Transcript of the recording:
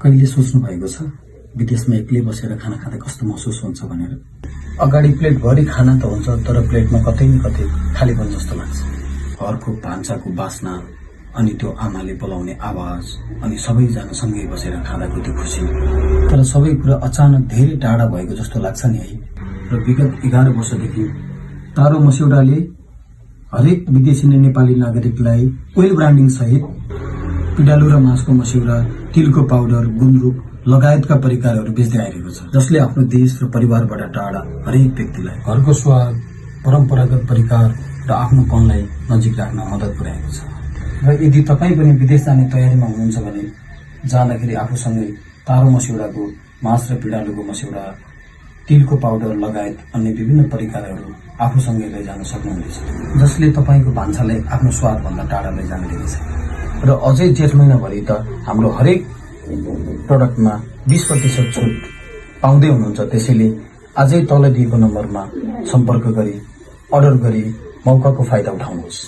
कहिले सोच्नु भएको छ विदेशमा एक्लै बसेर खाना खाँदा कस्तो महसुस हुन्छ भनेर? अगाडि प्लेटभरि खाना त हुन्छ, तर प्लेटमा कतै न कतै खालीपन जस्तो लाग्छ। घरको भान्साको बास्ना अनि त्यो आमाले बोलाउने आवाज अनि सबैजना सँगै बसेर खाँदाको त्यो खुसी। तर सबै कुरा अचानक धेरै टाढा भएको जस्तो लाग्छ नि है। र विगत 11 वर्षदेखि तारो मस्यौडाले हरेक विदेशी नेपाली नागरिकलाई ओइल ब्रान्डिङ सहित पिडालु र मासको मस्यौडा, तिलको पाउडर, गुन्द्रुक लगायतका परिकारहरू बेच्दै आइरहेको छ, जसले आफ्नो देश र परिवारबाट टाढा हरेक व्यक्तिलाई घरको स्वाद, परम्परागत परिकार र आफ्नोपनलाई नजिक राख्न मद्दत पुर्याएको छ। र यदि तपाईँ पनि विदेश जाने तयारीमा हुनुहुन्छ भने जाँदाखेरि आफूसँगै तारो मस्यौडाको मास र पिडालुको मस्यौडा, तिलको पाउडर लगायत अन्य विभिन्न परिकारहरू आफूसँगै लैजान सक्नुहुनेछ, जसले तपाईँको भान्सालाई आफ्नो स्वादभन्दा टाढा लैजान दिनेछ। र अझै जेठ महिनाभरि त हाम्रो हरेक प्रोडक्टमा 20% छुट पाउँदै हुनुहुन्छ। त्यसैले आजै तल दिएको नम्बरमा सम्पर्क गरी अर्डर गरी मौकाको फाइदा उठाउनुहोस्।